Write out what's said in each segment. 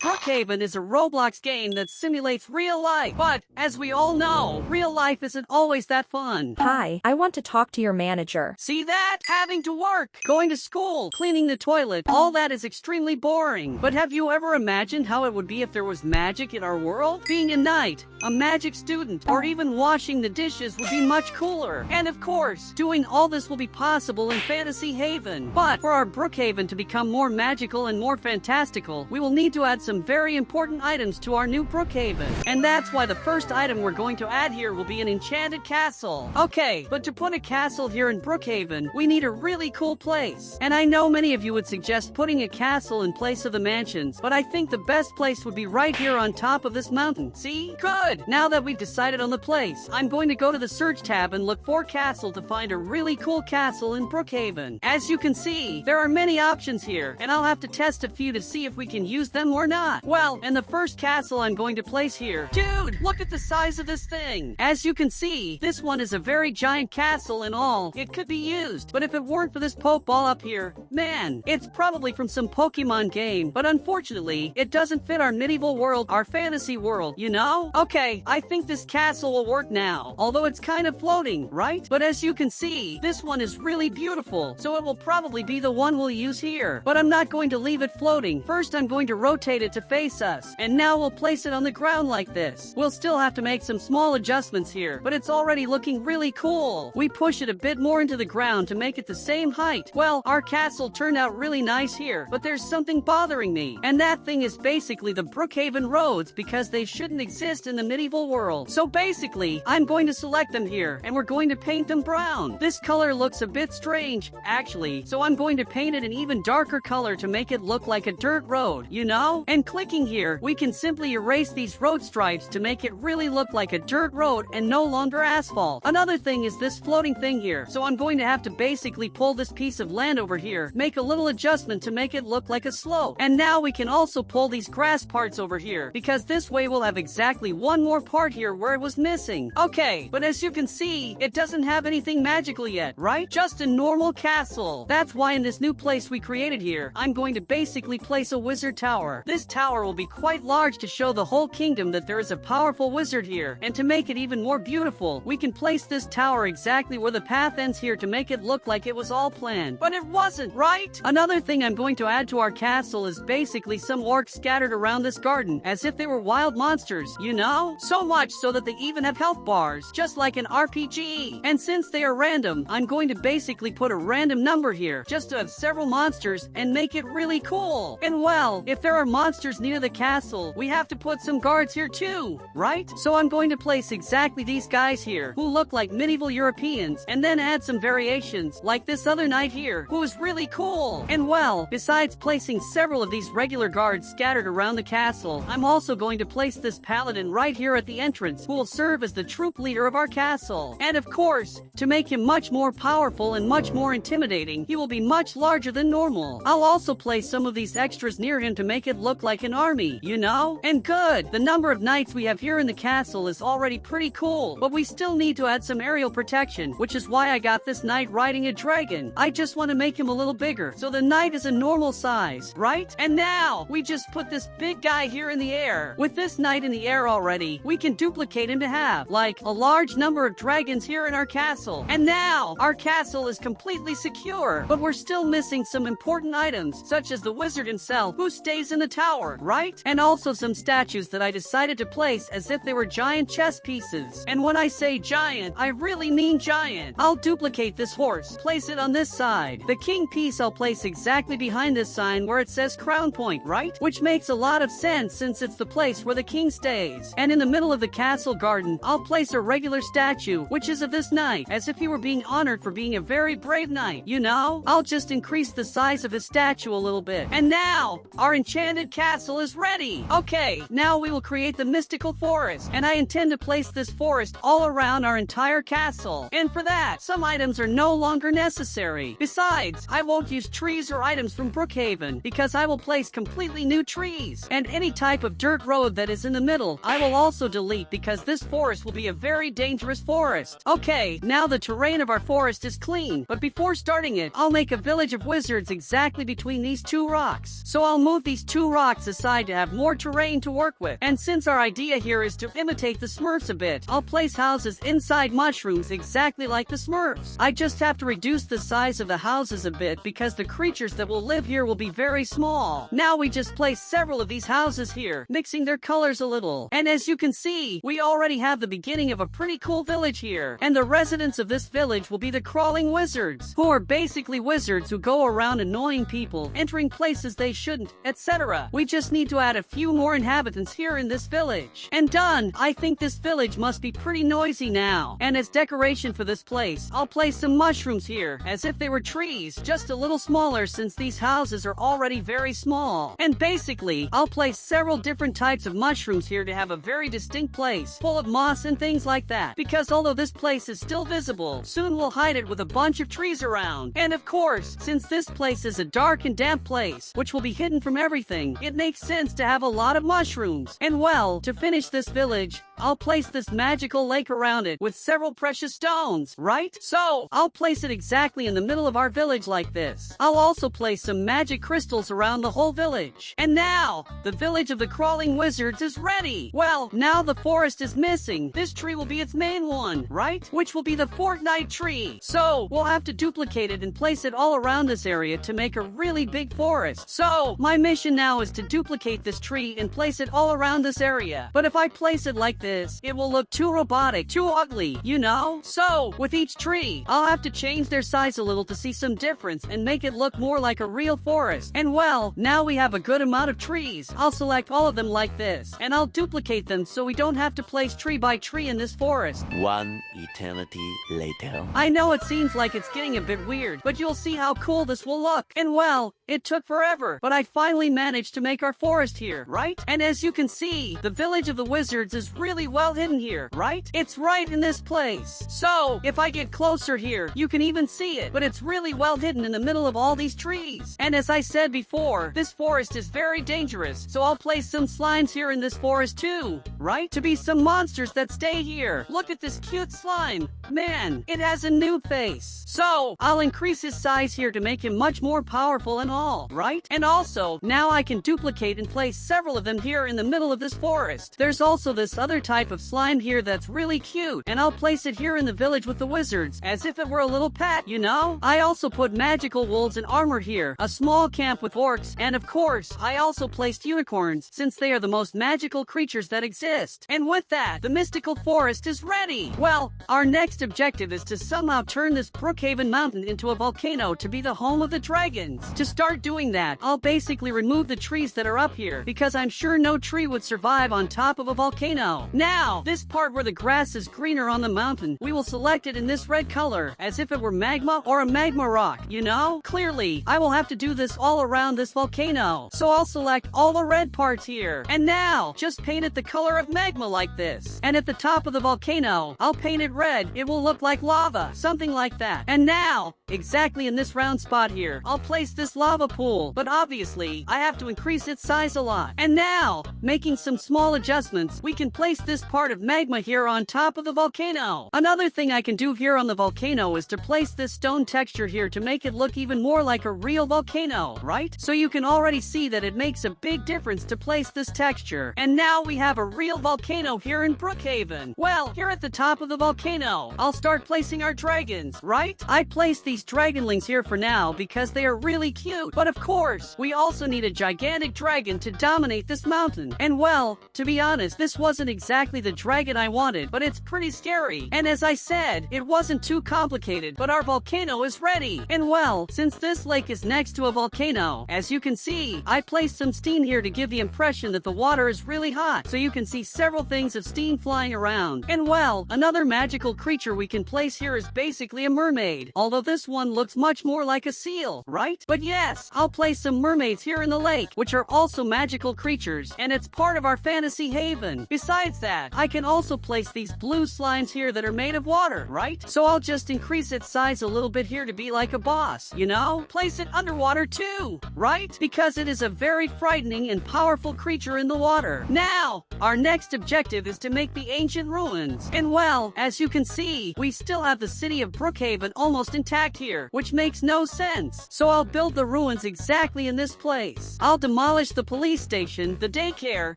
Brookhaven is a Roblox game that simulates real life, but, as we all know, real life isn't always that fun. Hi, I want to talk to your manager. See that? Having to work, going to school, cleaning the toilet, all that is extremely boring. But have you ever imagined how it would be if there was magic in our world? Being a knight, a magic student, or even washing the dishes would be much cooler. And of course, doing all this will be possible in Fantasy Haven. But for our Brookhaven to become more magical and more fantastical, we will need to add some very important items to our new Brookhaven. And that's why the first item we're going to add here will be an enchanted castle. Okay, but to put a castle here in Brookhaven, we need a really cool place. And I know many of you would suggest putting a castle in place of the mansions, but I think the best place would be right here on top of this mountain. See? Good! Now that we've decided on the place, I'm going to go to the search tab and look for castle to find a really cool castle in Brookhaven. As you can see, there are many options here, and I'll have to test a few to see if we can use them or not. Well, and the first castle I'm going to place here. Dude, look at the size of this thing. As you can see, this one is a very giant castle and all. It could be used, but if it weren't for this Poke ball up here, man, it's probably from some Pokemon game, but unfortunately, it doesn't fit our medieval world, our fantasy world, you know? Okay, I think this castle will work now, although it's kind of floating, right? But as you can see, this one is really beautiful, so it will probably be the one we'll use here. But I'm not going to leave it floating. First, I'm going to rotate it to face us, and now we'll place it on the ground like this. We'll still have to make some small adjustments here, but it's already looking really cool. We push it a bit more into the ground to make it the same height. Well, our castle turned out really nice here, but there's something bothering me, and that thing is basically the Brookhaven roads, because they shouldn't exist in the medieval world. So basically, I'm going to select them here, and we're going to paint them brown. This color looks a bit strange, actually, so I'm going to paint it an even darker color to make it look like a dirt road, you know? And clicking here, we can simply erase these road stripes to make it really look like a dirt road and no longer asphalt. Another thing is this floating thing here, so I'm going to have to basically pull this piece of land over here, make a little adjustment to make it look like a slope. And now we can also pull these grass parts over here, because this way we'll have exactly one more part here where it was missing. Okay, but as you can see, it doesn't have anything magical yet, right? Just a normal castle. That's why in this new place we created here, I'm going to basically place a wizard tower. This tower will be quite large to show the whole kingdom that there is a powerful wizard here. And to make it even more beautiful, we can place this tower exactly where the path ends here to make it look like it was all planned. But it wasn't, right? Another thing I'm going to add to our castle is basically some orcs scattered around this garden, as if they were wild monsters, you know? So much so that they even have health bars, just like an RPG. And since they are random, I'm going to basically put a random number here, just to have several monsters and make it really cool. And well, if there are monsters near the castle, we have to put some guards here too, right? So I'm going to place exactly these guys here, who look like medieval Europeans, and then add some variations, like this other knight here, who is really cool. And well, besides placing several of these regular guards scattered around the castle, I'm also going to place this paladin right here at the entrance, who will serve as the troop leader of our castle. And of course, to make him much more powerful and much more intimidating, he will be much larger than normal. I'll also place some of these extras near him to make it look like an army, you know? And good, the number of knights we have here in the castle is already pretty cool, but we still need to add some aerial protection, which is why I got this knight riding a dragon. I just want to make him a little bigger, so the knight is a normal size, right? And now, we just put this big guy here in the air. With this knight in the air already, we can duplicate him to have, like, a large number of dragons here in our castle. And now, our castle is completely secure, but we're still missing some important items, such as the wizard himself, who stays in the tower, right? And also some statues that I decided to place as if they were giant chess pieces. And when I say giant, I really mean giant. I'll duplicate this horse, place it on this side. The king piece I'll place exactly behind this sign where it says Crown Point, right? Which makes a lot of sense since it's the place where the king stays. And in the middle of the castle garden, I'll place a regular statue, which is of this knight, as if he were being honored for being a very brave knight, you know? I'll just increase the size of his statue a little bit. And now, our enchanted castle is ready. Okay, now we will create the mystical forest, and I intend to place this forest all around our entire castle. And for that, some items are no longer necessary. Besides, I won't use trees or items from Brookhaven, because I will place completely new trees. And any type of dirt road that is in the middle, I will also delete, because this forest will be a very dangerous forest. Okay, now the terrain of our forest is clean, but before starting it, I'll make a village of wizards exactly between these two rocks. So I'll move these two rocks blocks aside to have more terrain to work with. And since our idea here is to imitate the Smurfs a bit, I'll place houses inside mushrooms exactly like the Smurfs. I just have to reduce the size of the houses a bit because the creatures that will live here will be very small. Now we just place several of these houses here, mixing their colors a little. And as you can see, we already have the beginning of a pretty cool village here. And the residents of this village will be the crawling wizards, who are basically wizards who go around annoying people, entering places they shouldn't, etc. We just need to add a few more inhabitants here in this village. And done! I think this village must be pretty noisy now. And as decoration for this place, I'll place some mushrooms here, as if they were trees, just a little smaller since these houses are already very small. And basically, I'll place several different types of mushrooms here to have a very distinct place, full of moss and things like that. Because although this place is still visible, soon we'll hide it with a bunch of trees around. And of course, since this place is a dark and damp place, which will be hidden from everything, it makes sense to have a lot of mushrooms. And well, to finish this village, I'll place this magical lake around it with several precious stones, right? So, I'll place it exactly in the middle of our village like this. I'll also place some magic crystals around the whole village. And now, the village of the crawling wizards is ready. Well, now the forest is missing. This tree will be its main one, right? Which will be the Fortnite tree. So, we'll have to duplicate it and place it all around this area to make a really big forest. So, my mission now is to duplicate this tree and place it all around this area. But if I place it like this, it will look too robotic, too ugly, you know? So, with each tree, I'll have to change their size a little to see some difference and make it look more like a real forest. And well, now we have a good amount of trees. I'll select all of them like this, and I'll duplicate them so we don't have to place tree by tree in this forest. One eternity later. I know it seems like it's getting a bit weird, but you'll see how cool this will look. And well, it took forever, but I finally managed to make our forest here, right? And as you can see, the village of the wizards is really well hidden here, right? It's right in this place. So, if I get closer here, you can even see it, but it's really well hidden in the middle of all these trees. And as I said before, this forest is very dangerous, so I'll place some slimes here in this forest too, right? To be some monsters that stay here. Look at this cute slime. Man, it has a new face. So, I'll increase his size here to make him much more powerful and all, right? And also, now I can duplicate and place several of them here in the middle of this forest. There's also this other type of slime here that's really cute, and I'll place it here in the village with the wizards, as if it were a little pet, you know? I also put magical wolves and armor here, a small camp with orcs, and of course, I also placed unicorns, since they are the most magical creatures that exist. And with that, the mystical forest is ready! Well, our next objective is to somehow turn this Brookhaven mountain into a volcano to be the home of the dragons. To start doing that, I'll basically remove the trees that are up here, because I'm sure no tree would survive on top of a volcano. Now, this part where the grass is greener on the mountain, we will select it in this red color, as if it were magma or a magma rock, you know? Clearly, I will have to do this all around this volcano. So I'll select all the red parts here. And now, just paint it the color of magma like this. And at the top of the volcano, I'll paint it red. It will look like lava, something like that. And now, exactly in this round spot here, I'll place this lava pool. But obviously, I have to increase its size a lot. And now, making some small adjustments, we can place this part of magma here on top of the volcano. Another thing I can do here on the volcano is to place this stone texture here to make it look even more like a real volcano, right? So you can already see that it makes a big difference to place this texture. And now we have a real volcano here in Brookhaven. Well, here at the top of the volcano, I'll start placing our dragons, right? I placed these dragonlings here for now because they are really cute. But of course, we also need a gigantic dragon to dominate this mountain. And well, to be honest, this wasn't exactly the dragon I wanted, but it's pretty scary. And as I said, it wasn't too complicated, but our volcano is ready. And well, since this lake is next to a volcano, as you can see, I placed some steam here to give the impression that the water is really hot, so you can see several things of steam flying around. And well, another magical creature we can place here is basically a mermaid, although this one looks much more like a seal, right? But yes, I'll place some mermaids here in the lake, which are also magical creatures, and it's part of our fantasy haven. Besides that, I can also place these blue slimes here that are made of water, right? So I'll just increase its size a little bit here to be like a boss, you know? Place it underwater too, right? Because it is a very frightening and powerful creature in the water. Now, our next objective is to make the ancient ruins. And well, as you can see, we still have the city of Brookhaven almost intact here, which makes no sense. So I'll build the ruins exactly in this place. I'll demolish demolished the police station, the daycare,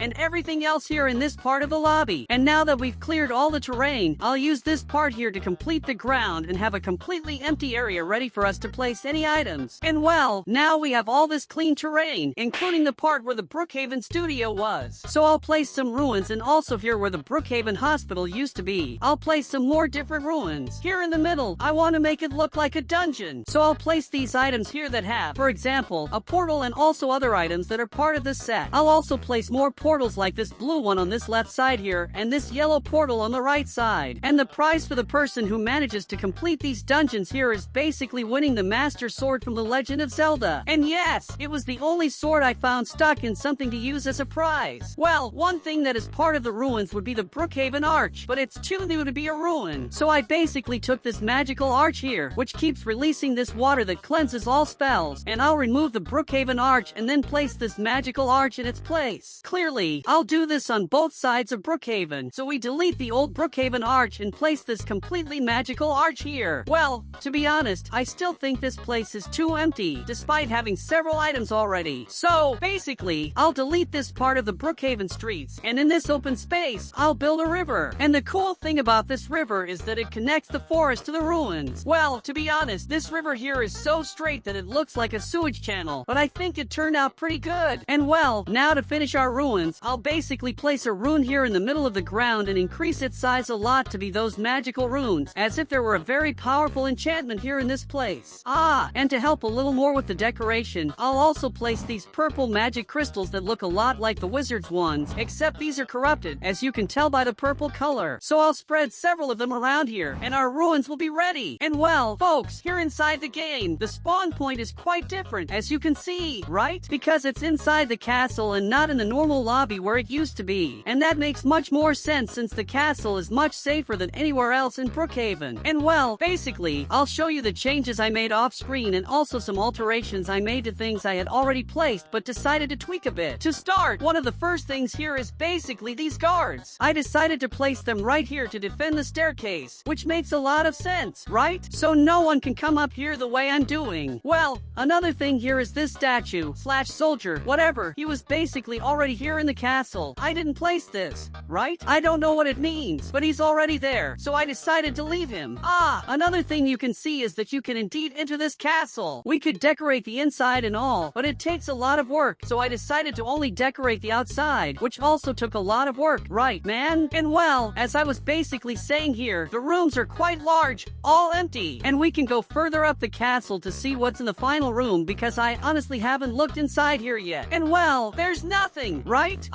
and everything else here in this part of the lobby. And now that we've cleared all the terrain, I'll use this part here to complete the ground and have a completely empty area ready for us to place any items. And well, now we have all this clean terrain, including the part where the Brookhaven studio was. So I'll place some ruins, and also here where the Brookhaven hospital used to be, I'll place some more different ruins. Here in the middle, I want to make it look like a dungeon. So I'll place these items here that have, for example, a portal and also other items that are part of this set. I'll also place more portals like this blue one on this left side here and this yellow portal on the right side. And the prize for the person who manages to complete these dungeons here is basically winning the Master Sword from The Legend of Zelda. And yes, it was the only sword I found stuck in something to use as a prize. Well, one thing that is part of the ruins would be the Brookhaven Arch, but it's too new to be a ruin. So I basically took this magical arch here, which keeps releasing this water that cleanses all spells, and I'll remove the Brookhaven Arch and then place this magical arch in its place. Clearly, I'll do this on both sides of Brookhaven, so we delete the old Brookhaven Arch and place this completely magical arch here. Well, to be honest, I still think this place is too empty, despite having several items already. So, basically, I'll delete this part of the Brookhaven streets, and in this open space, I'll build a river. And the cool thing about this river is that it connects the forest to the ruins. Well, to be honest, this river here is so straight that it looks like a sewage channel, but I think it turned out pretty good. And well, now to finish our ruins, I'll basically place a rune here in the middle of the ground and increase its size a lot to be those magical runes, as if there were a very powerful enchantment here in this place. And to help a little more with the decoration, I'll also place these purple magic crystals that look a lot like the wizard's ones, except these are corrupted, as you can tell by the purple color. So I'll spread several of them around here, and our ruins will be ready. And well, folks, here inside the game, the spawn point is quite different, as you can see, right? Because it's inside the castle and not in the normal lobby where it used to be. And that makes much more sense since the castle is much safer than anywhere else in Brookhaven. And well, basically, I'll show you the changes I made off screen and also some alterations I made to things I had already placed but decided to tweak a bit. To start, one of the first things here is basically these guards. I decided to place them right here to defend the staircase, which makes a lot of sense, right? So no one can come up here the way I'm doing. Well, another thing here is this statue, / soldier, whatever. He was basically already here in the castle. I didn't place this, right? I don't know what it means, but he's already there, so I decided to leave him. Another thing you can see is that you can indeed enter this castle. We could decorate the inside and all, but it takes a lot of work, so I decided to only decorate the outside, which also took a lot of work, right, man? And well, as I was basically saying here, the rooms are quite large, all empty, and we can go further up the castle to see what's in the final room because I honestly haven't looked inside here yet. And well, there's nothing, right?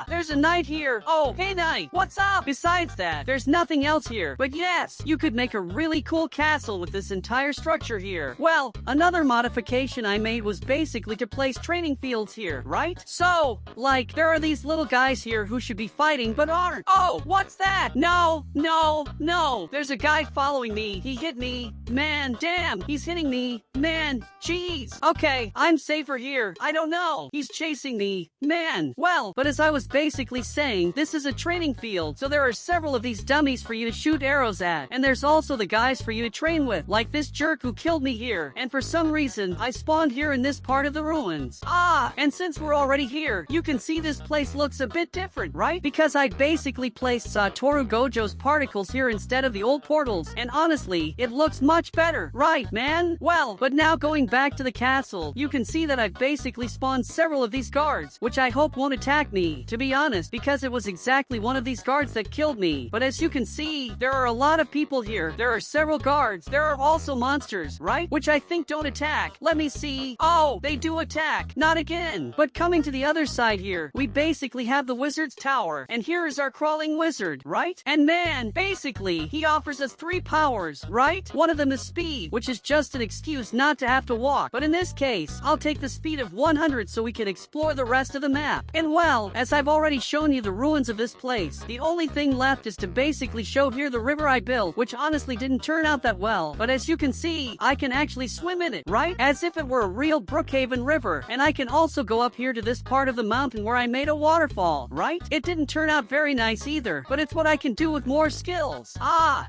There's a knight here. Oh, hey knight, what's up? Besides that, there's nothing else here. But yes, you could make a really cool castle with this entire structure here. Well, another modification I made was basically to place training fields here, right? So, like, there are these little guys here who should be fighting but aren't. Oh, what's that? No, no, no. There's a guy following me. He hit me. Man, damn, he's hitting me. Man, jeez. Okay, I'm safer here. I don't know. He's chasing me. Man. Well, but as I was basically saying, this is a training field, so there are several of these dummies for you to shoot arrows at, and there's also the guys for you to train with, like this jerk who killed me here, and for some reason, I spawned here in this part of the ruins. And since we're already here, you can see this place looks a bit different, right? Because I basically placed 𝐂𝐥𝐤𝐿's particles here instead of the old portals, and honestly, it looks much better, right, man? Well, but now going back to the castle, you can see that I've basically spawned several of these guards, which I hope won't attack me, to be honest, because it was exactly one of these guards that killed me. But as you can see, there are a lot of people here. There are several guards. There are also monsters, right? Which I think don't attack. Let me see. Oh, they do attack. Not again. But coming to the other side here, we basically have the wizard's tower, and here is our crawling wizard, right? And man, basically, he offers us 3 powers, right? One of them is speed, which is just an excuse not to have to walk. But in this case, I'll take the speed of 100 so we can explore the rest of the map. And well, as I've already shown you the ruins of this place, the only thing left is to basically show here the river I built, which honestly didn't turn out that well. But as you can see, I can actually swim in it, right? As if it were a real Brookhaven river. And I can also go up here to this part of the mountain where I made a waterfall, right? It didn't turn out very nice either, but it's what I can do with more skills.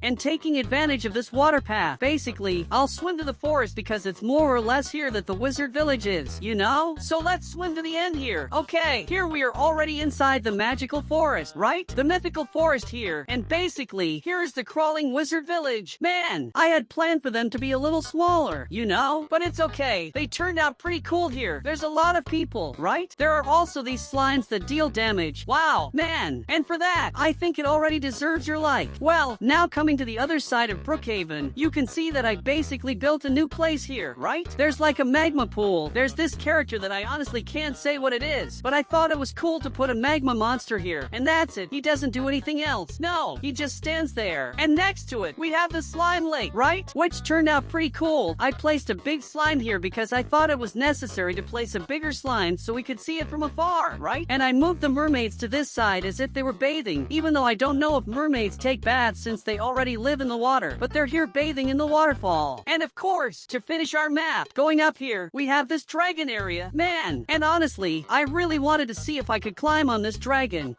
And taking advantage of this water path, basically, I'll swim to the forest because it's more or less here that the wizard village is, you know? So let's swim to the end here. Okay, here we are already inside the magical forest, right? The mythical forest here. And basically, here is the crawling wizard village. Man, I had planned for them to be a little smaller, you know? But it's okay. They turned out pretty cool here. There's a lot of people, right? There are also these slimes that deal damage. Wow, man. And for that, I think it already deserves your like. Well, now coming to the other side of Brookhaven, you can see that I basically built a new place here, right? There's like a magma pool. There's this character that I honestly can't say what it is, but I thought it was cool to put a magma monster here. And that's it. He doesn't do anything else. No, he just stands there. And next to it, we have the slime lake, right? Which turned out pretty cool. I placed a big slime here because I thought it was necessary to place a bigger slime so we could see it from afar, right? And I moved the mermaids to this side as if they were bathing, even though I don't know if mermaids take baths since they already live in the water, but they're here bathing in the waterfall. And of course, to finish our map, going up here, we have this dragon area. Man, and honestly, I really wanted to see if I could climb on this dragon.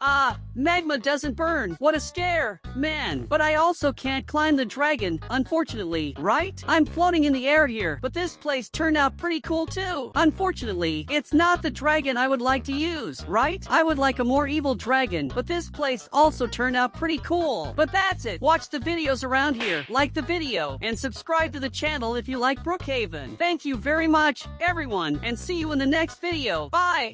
Magma doesn't burn. What a scare. Man, but I also can't climb the dragon, unfortunately, right? I'm floating in the air here, but this place turned out pretty cool too. Unfortunately, it's not the dragon I would like to use, right? I would like a more evil dragon, but this place also turned out pretty cool. But that's it. Watch the videos around here, like the video, and subscribe to the channel if you like Brookhaven. Thank you very much, everyone, and see you in the next video. Bye!